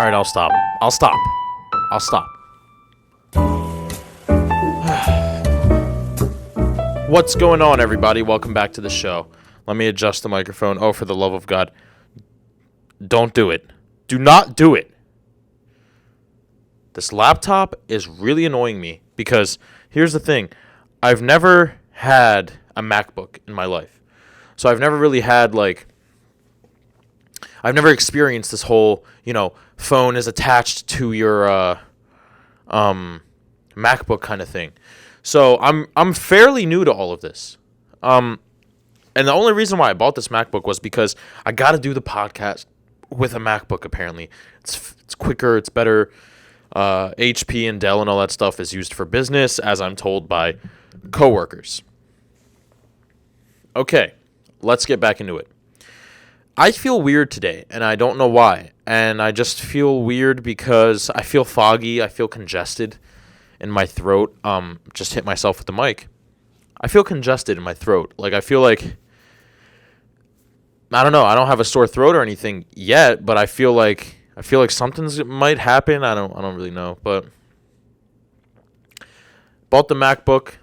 All right, I'll stop. I'll stop. I'll stop. What's going on, everybody? Welcome back to the show. Let me adjust the microphone. Oh, for the love of God. Don't do it. Do not do it. This laptop is really annoying me because here's the thing. I've never had a MacBook in my life. So I've never really had, I've never experienced this whole, phone is attached to your MacBook kind of thing. So I'm fairly new to all of this. And the only reason why I bought this MacBook was because I got to do the podcast with a MacBook, apparently. It's quicker, it's better. HP and Dell and all that stuff is used for business, as I'm told by coworkers. Okay, let's get back into it. I feel weird today, and I don't know why. And I just feel weird because I feel foggy, I feel congested in my throat. Just hit myself with the mic. I feel congested in my throat. I feel like, I don't know, I don't have a sore throat or anything yet, but I feel like something's might happen. I don't really know, but bought the MacBook,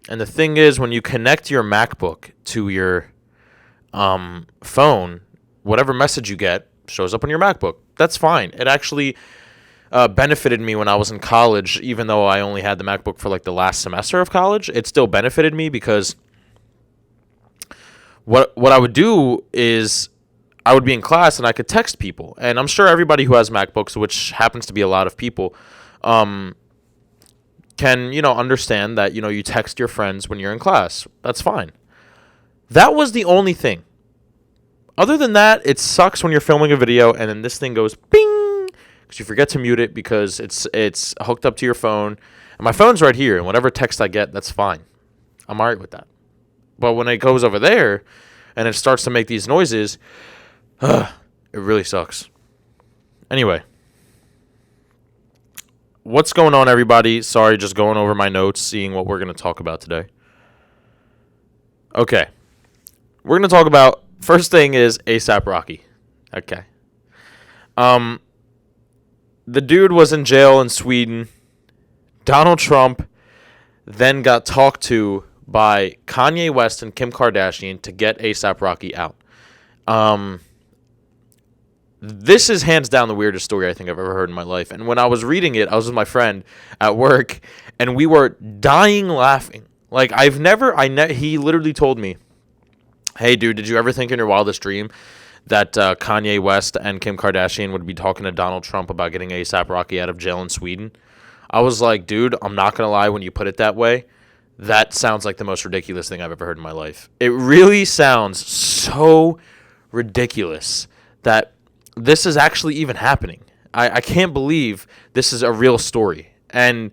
and the thing is, when you connect your MacBook to your phone, whatever message you get shows up on your MacBook. That's fine. It actually benefited me when I was in college, even though I only had the MacBook for the last semester of college. It still benefited me because what I would do is I would be in class and I could text people. And I'm sure everybody who has MacBooks, which happens to be a lot of people, can, understand that, you text your friends when you're in class. That's fine. That was the only thing. Other than that, it sucks when you're filming a video and then this thing goes ping because you forget to mute it because it's hooked up to your phone. And my phone's right here, and whatever text I get, that's fine. I'm all right with that. But when it goes over there and it starts to make these noises, it really sucks. Anyway, what's going on, everybody? Sorry, just going over my notes, seeing what we're going to talk about today. Okay. We're going to talk about, first thing is A$AP Rocky. Okay. The dude was in jail in Sweden. Donald Trump then got talked to by Kanye West and Kim Kardashian to get A$AP Rocky out. This is hands down the weirdest story I think I've ever heard in my life. And when I was reading it, I was with my friend at work, and we were dying laughing. He literally told me, hey, dude, did you ever think in your wildest dream that Kanye West and Kim Kardashian would be talking to Donald Trump about getting A$AP Rocky out of jail in Sweden? I was like, dude, I'm not going to lie, when you put it that way, that sounds like the most ridiculous thing I've ever heard in my life. It really sounds so ridiculous that this is actually even happening. I can't believe this is a real story. And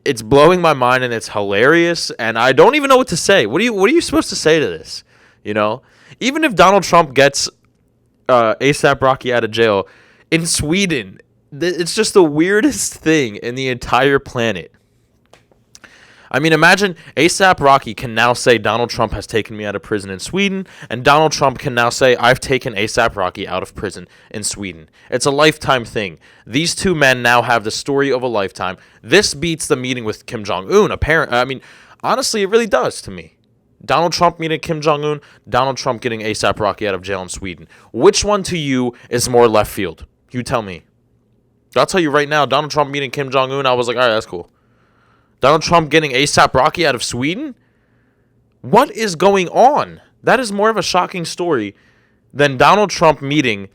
it's blowing my mind, and it's hilarious, and I don't even know what to say. What are you supposed to say to this? Even if Donald Trump gets A$AP Rocky out of jail in Sweden, it's just the weirdest thing in the entire planet. I mean, imagine A$AP Rocky can now say Donald Trump has taken me out of prison in Sweden, and Donald Trump can now say I've taken A$AP Rocky out of prison in Sweden. It's a lifetime thing. These two men now have the story of a lifetime. This beats the meeting with Kim Jong-un. Honestly, it really does to me. Donald Trump meeting Kim Jong-un, Donald Trump getting A$AP Rocky out of jail in Sweden. Which one to you is more left field? You tell me. I'll tell you right now, Donald Trump meeting Kim Jong-un, I was like, all right, that's cool. Donald Trump getting A$AP Rocky out of Sweden? What is going on? That is more of a shocking story than Donald Trump meeting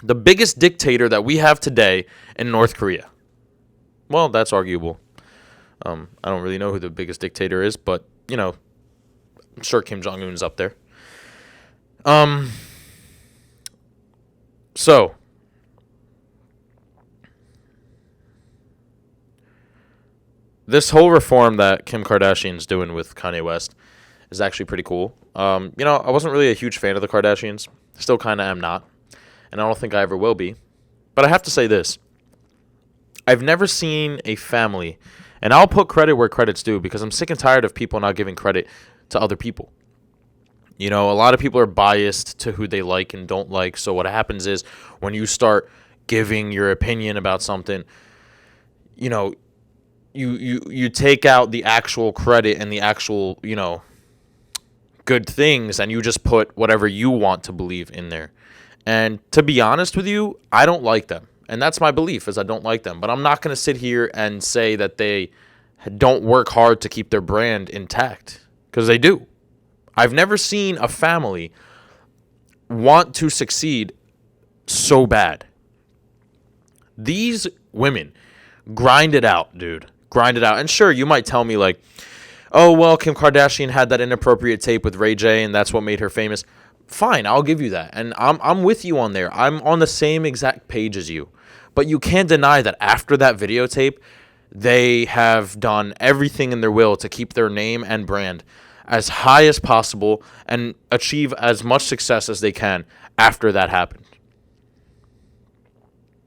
the biggest dictator that we have today in North Korea. Well, that's arguable. I don't really know who the biggest dictator is, but, I'm sure Kim Jong-un's up there. So, this whole reform that Kim Kardashian's doing with Kanye West is actually pretty cool. I wasn't really a huge fan of the Kardashians. Still kind of am not. And I don't think I ever will be. But I have to say this. I've never seen a family, and I'll put credit where credit's due because I'm sick and tired of people not giving credit to other people. A lot of people are biased to who they like and don't like. So what happens is when you start giving your opinion about something, you know, you take out the actual credit and the actual, good things, and you just put whatever you want to believe in there. And to be honest with you, I don't like them. And that's my belief, is I don't like them. But I'm not going to sit here and say that they don't work hard to keep their brand intact, because they do. I've never seen a family want to succeed so bad. These women grind it out, dude. Grind it out. And sure, you might tell me like, oh, well, Kim Kardashian had that inappropriate tape with Ray J, and that's what made her famous. Fine, I'll give you that. And I'm with you on there. I'm on the same exact page as you. But you can't deny that after that videotape, they have done everything in their will to keep their name and brand as high as possible and achieve as much success as they can after that happened.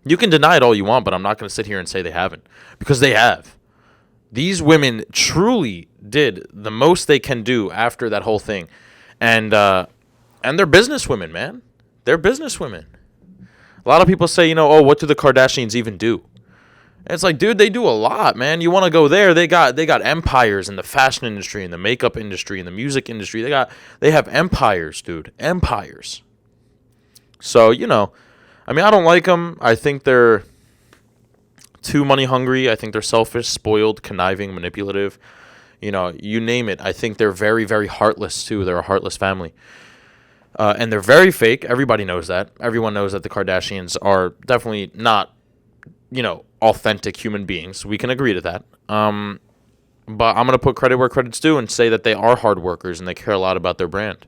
You can deny it all you want, but I'm not going to sit here and say they haven't, because they have. These women truly did the most they can do after that whole thing. And they're businesswomen, man. They're businesswomen. A lot of people say, oh, what do the Kardashians even do? And it's like, dude, they do a lot, man. You want to go there? They got empires in the fashion industry, in the makeup industry, in the music industry. They have empires, dude. Empires. So, I don't like them. I think they're too money hungry. I think they're selfish, spoiled, conniving, manipulative. You name it. I think they're very, very heartless, too. They're a heartless family. And they're very fake. Everybody knows that. Everyone knows that the Kardashians are definitely not, authentic human beings. We can agree to that. But I'm going to put credit where credit's due and say that they are hard workers and they care a lot about their brand.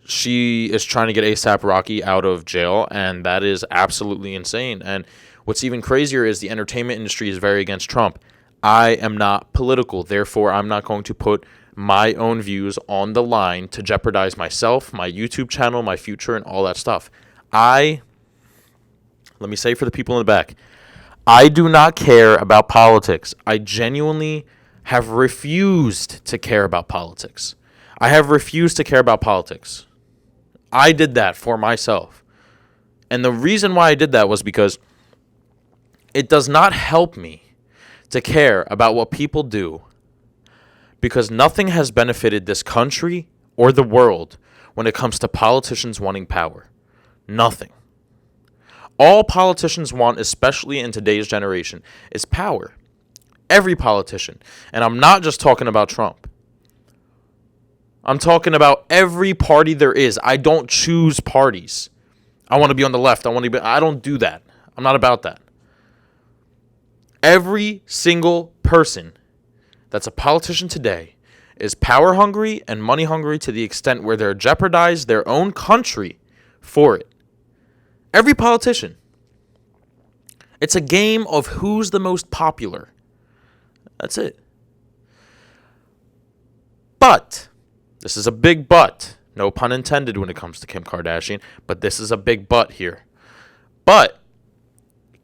She is trying to get A$AP Rocky out of jail, and that is absolutely insane. And what's even crazier is the entertainment industry is very against Trump. I am not political. Therefore, I'm not going to put my own views on the line to jeopardize myself, my YouTube channel, my future, and all that stuff. Let me say for the people in the back, I do not care about politics. I genuinely have refused to care about politics. I have refused to care about politics. I did that for myself. And the reason why I did that was because it does not help me to care about what people do, because nothing has benefited this country or the world when it comes to politicians wanting power. Nothing. All politicians want, especially in today's generation, is power. Every politician. And I'm not just talking about Trump. I'm talking about every party there is. I don't choose parties. I want to be on the left. I don't do that. I'm not about that. Every single person that's a politician today is power hungry and money hungry to the extent where they're jeopardize their own country for it. Every politician. It's a game of who's the most popular. That's it. But, this is a big but. No pun intended when it comes to Kim Kardashian, but this is a big but here. But,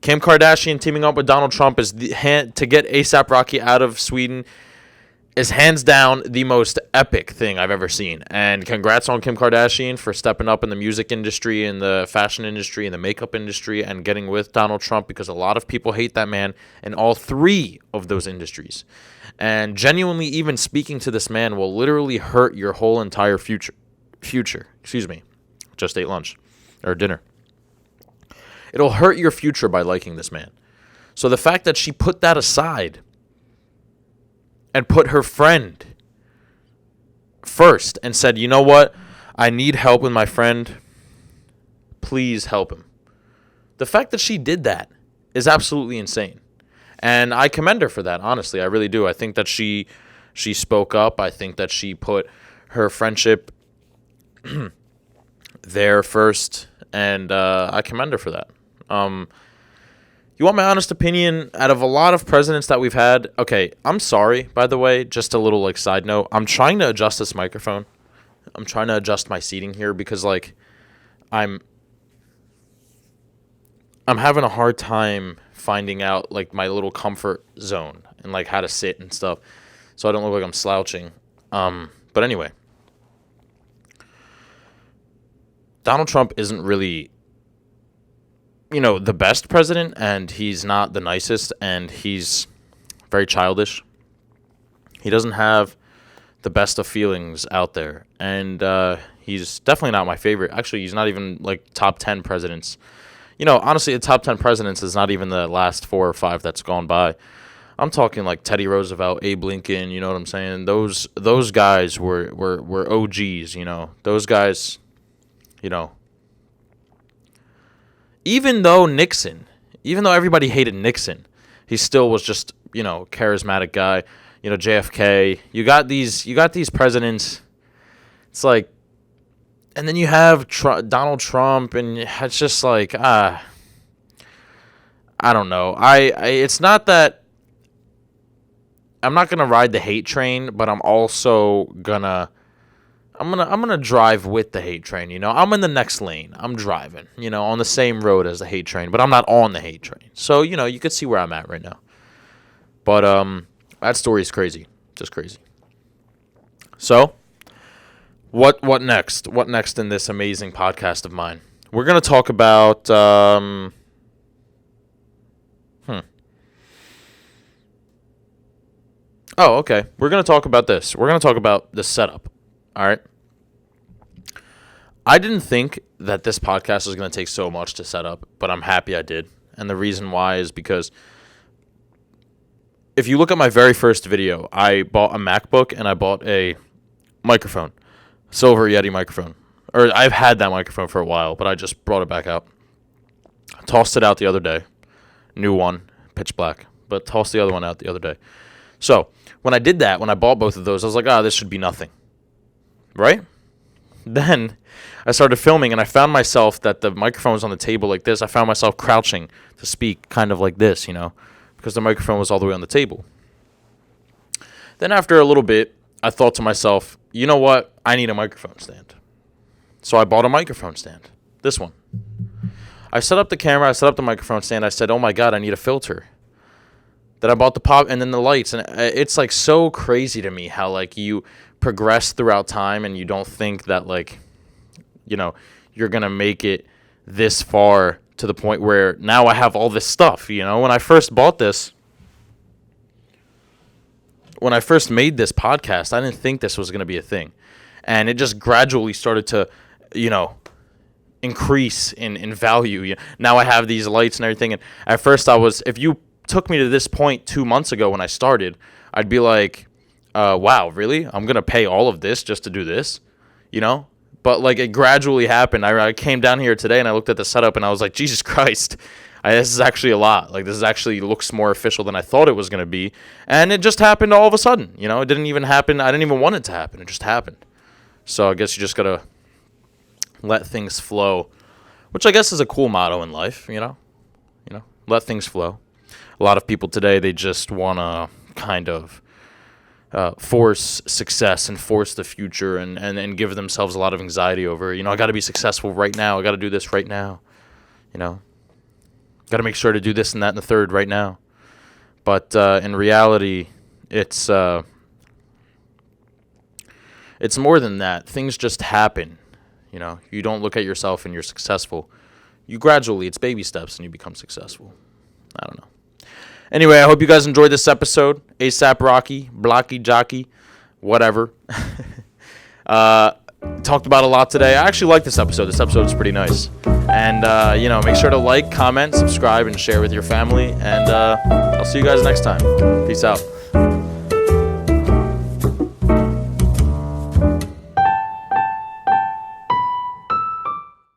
Kim Kardashian teaming up with Donald Trump is to get A$AP Rocky out of Sweden is hands down the most epic thing I've ever seen. And congrats on Kim Kardashian for stepping up in the music industry, in the fashion industry, in the makeup industry, and getting with Donald Trump, because a lot of people hate that man in all three of those industries. And genuinely, even speaking to this man will literally hurt your whole entire future. Just ate lunch or dinner. It'll hurt your future by liking this man. So the fact that she put that aside and put her friend first and said, you know what? I need help with my friend. Please help him. The fact that she did that is absolutely insane. And I commend her for that, honestly. I really do. I think that she spoke up. I think that she put her friendship there first. And I commend her for that. You want my honest opinion? Out of a lot of presidents that we've had, okay, I'm sorry, by the way, just a little side note. I'm trying to adjust this microphone. I'm trying to adjust my seating here because I'm having a hard time finding out my little comfort zone and how to sit and stuff, so I don't look like I'm slouching. But anyway, Donald Trump isn't really the best president, and he's not the nicest, and he's very childish. He doesn't have the best of feelings out there, and he's definitely not my favorite. Actually, he's not even like top 10 presidents. Honestly, the top 10 presidents is not even the last 4 or 5 that's gone by. I'm talking like Teddy Roosevelt, Abe Lincoln. You know what I'm saying? Those guys were OGs. Those guys. Even though everybody hated Nixon, he still was just charismatic guy. JFK. You got these presidents. It's like, and then you have Donald Trump, and it's just like I don't know. It's not that I'm not gonna ride the hate train, but I'm also gonna drive with the hate train. I'm in the next lane. I'm driving, on the same road as the hate train, but I'm not on the hate train. So, you could see where I'm at right now. But that story is crazy. Just crazy. So, what next? What next in this amazing podcast of mine? We're going to talk about Oh, okay. We're going to talk about this. We're going to talk about the setup. All right. I didn't think that this podcast was going to take so much to set up, but I'm happy I did. And the reason why is because if you look at my very first video, I bought a MacBook and I bought a microphone, Silver Yeti microphone. Or I've had that microphone for a while, but I just brought it back out. Tossed it out the other day. New one, pitch black, but tossed the other one out the other day. So when I did that, when I bought both of those, I was like, this should be nothing. Right? Then I started filming, and I found myself that the microphone was on the table like this. I found myself crouching to speak kind of like this, because the microphone was all the way on the table. Then after a little bit, I thought to myself, you know what? I need a microphone stand. So I bought a microphone stand. This one. I set up the camera. I set up the microphone stand. I said, oh, my God, I need a filter. Then I bought the pop and then the lights. And it's, like, so crazy to me how, like, you progress throughout time and you don't think that, like, you're going to make it this far to the point where now I have all this stuff, When I first bought this, when I first made this podcast, I didn't think this was going to be a thing. And it just gradually started to, increase in value. Now I have these lights and everything. And at first if you took me to this point 2 months ago when I started, I'd be like, wow, really? I'm going to pay all of this just to do this, But, like, it gradually happened. I came down here today and I looked at the setup and I was like, Jesus Christ, this is actually a lot. Like, this actually looks more official than I thought it was going to be. And it just happened all of a sudden, It didn't even happen. I didn't even want it to happen. It just happened. So I guess you just got to let things flow, which I guess is a cool motto in life, let things flow. A lot of people today, they just want to kind of force success and force the future and give themselves a lot of anxiety over, I got to be successful right now. I got to do this right now. Got to make sure to do this and that and the third right now. But in reality, it's more than that. Things just happen. You don't look at yourself and you're successful. You gradually, it's baby steps and you become successful. I don't know. Anyway, I hope you guys enjoyed this episode. ASAP Rocky, Blocky Jockey, whatever. Talked about a lot today. I actually like this episode. This episode is pretty nice. And, make sure to like, comment, subscribe, and share with your family. And I'll see you guys next time. Peace out.